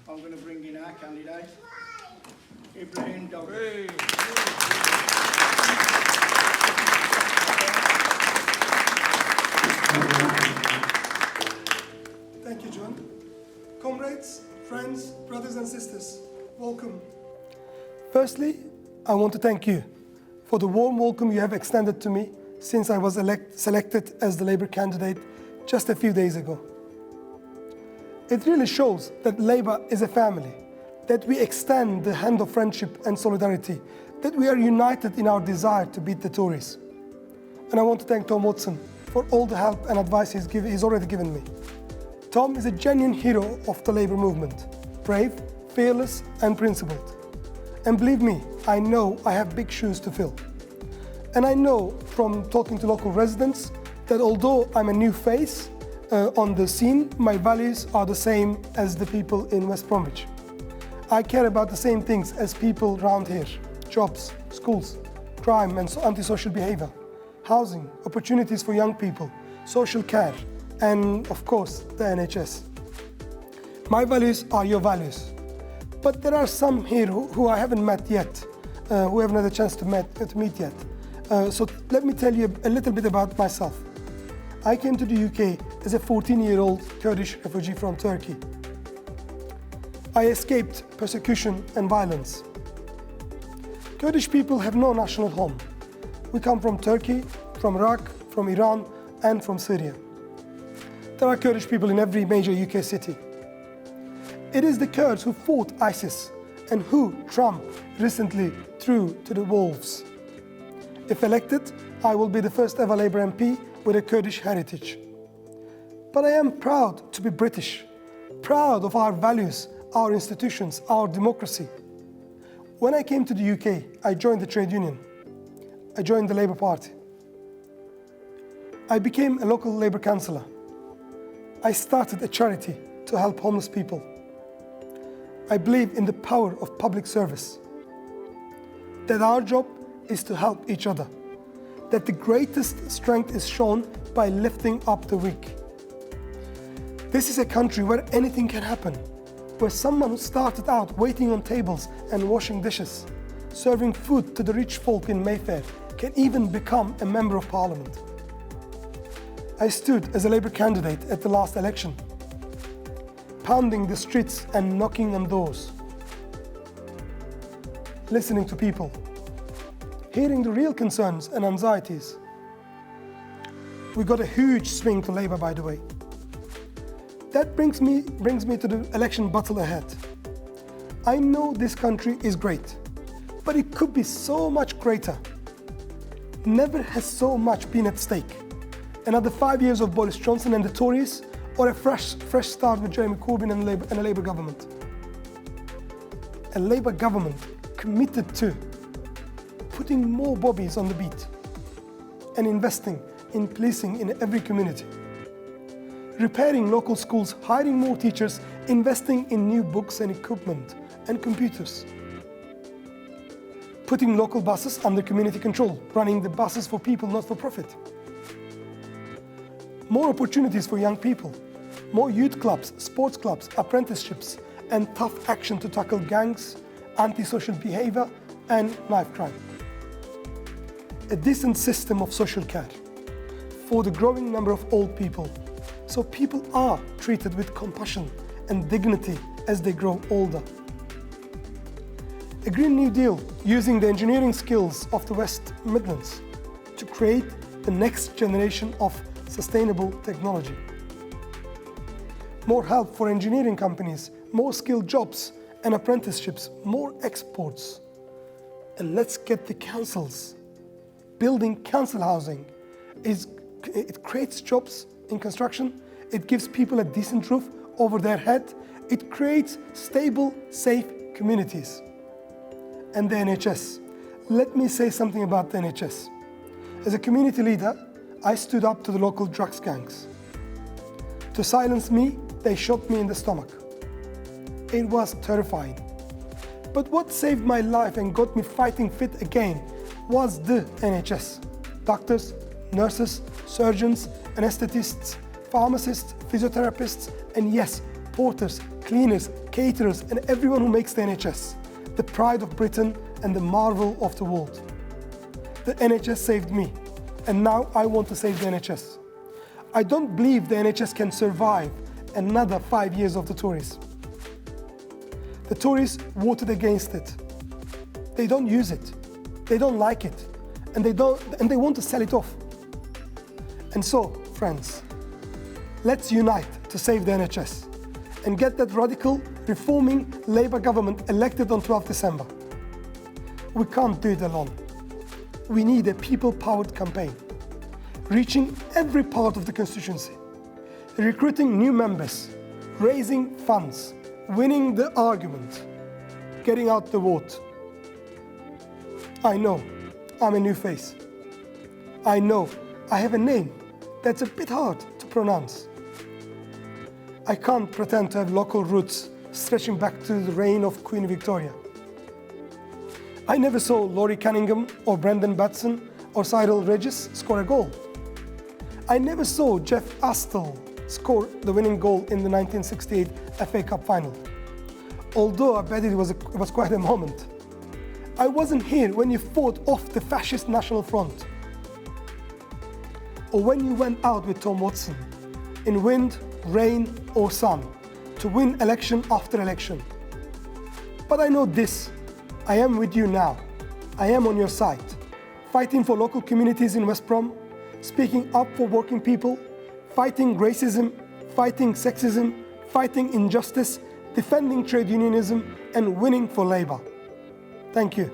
I'm going to bring in our candidate, Ibrahim Dogus. Hey. Thank you, John. Comrades, friends, brothers and sisters, welcome. Firstly, I want to thank you for the warm welcome you have extended to me since I was selected as the Labour candidate just a few days ago. It really shows that Labour is a family, that we extend the hand of friendship and solidarity, that we are united in our desire to beat the Tories. And I want to thank Tom Watson for all the help and advice he's already given me. Tom is a genuine hero of the Labour movement, brave, fearless and principled. And believe me, I know I have big shoes to fill. And I know from talking to local residents that although I'm a new face on the scene, my values are the same as the people in West Bromwich. I care about the same things as people around here: jobs, schools, crime and antisocial behaviour, housing, opportunities for young people, social care, and of course, the NHS. My values are your values. But there are some here who I haven't met yet, who haven't had a chance to meet yet. So let me tell you a little bit about myself. I came to the UK as a 14-year-old Kurdish refugee from Turkey. I escaped persecution and violence. Kurdish people have no national home. We come from Turkey, from Iraq, from Iran, and from Syria. There are Kurdish people in every major UK city. It is the Kurds who fought ISIS and who Trump recently threw to the wolves. If elected, I will be the first ever Labour MP with a Kurdish heritage. But I am proud to be British, proud of our values, our institutions, our democracy. When I came to the UK, I joined the trade union. I joined the Labour Party. I became a local Labour councillor. I started a charity to help homeless people. I believe in the power of public service, that our job is to help each other, that the greatest strength is shown by lifting up the weak. This is a country where anything can happen, where someone who started out waiting on tables and washing dishes, serving food to the rich folk in Mayfair, can even become a member of parliament. I stood as a Labour candidate at the last election, pounding the streets and knocking on doors, listening to people, hearing the real concerns and anxieties. We got a huge swing to Labour, by the way. That brings me to the election battle ahead. I know this country is great, but it could be so much greater. Never has so much been at stake. Another 5 years of Boris Johnson and the Tories, or a fresh start with Jeremy Corbyn and a Labour government. A Labour government committed to putting more bobbies on the beat and investing in policing in every community. Repairing local schools, hiring more teachers, investing in new books and equipment and computers. Putting local buses under community control, running the buses for people, not for profit. More opportunities for young people. More youth clubs, sports clubs, apprenticeships, and tough action to tackle gangs, antisocial behaviour, and knife crime. A decent system of social care for the growing number of old people, so people are treated with compassion and dignity as they grow older. A Green New Deal using the engineering skills of the West Midlands to create the next generation of sustainable technology. More help for engineering companies, more skilled jobs and apprenticeships, more exports. And let's get the councils. Building council housing, it creates jobs in construction, it gives people a decent roof over their head, it creates stable, safe communities. And the NHS. Let me say something about the NHS. As a community leader, I stood up to the local drugs gangs. To silence me, they shot me in the stomach. It was terrifying. But what saved my life and got me fighting fit again was the NHS. Doctors, nurses, surgeons, anaesthetists, pharmacists, physiotherapists, and yes, porters, cleaners, caterers, and everyone who makes the NHS the pride of Britain and the marvel of the world. The NHS saved me, and now I want to save the NHS. I don't believe the NHS can survive another 5 years of the Tories. The Tories voted against it. They don't use it. They don't like it. And they want to sell it off. And so, friends, let's unite to save the NHS and get that radical, reforming Labour government elected on 12 December. We can't do it alone. We need a people-powered campaign, reaching every part of the constituency, recruiting new members, raising funds, winning the argument, getting out the vote. I know I'm a new face. I know I have a name that's a bit hard to pronounce. I can't pretend to have local roots stretching back to the reign of Queen Victoria. I never saw Laurie Cunningham or Brendan Batson or Cyril Regis score a goal. I never saw Jeff Astle score the winning goal in the 1968 FA Cup final. Although I bet it was quite a moment. I wasn't here when you fought off the fascist National Front, or when you went out with Tom Watson in wind, rain or sun to win election after election. But I know this, I am with you now. I am on your side, fighting for local communities in West Brom, speaking up for working people, fighting racism, fighting sexism, fighting injustice, defending trade unionism and winning for Labour. Thank you.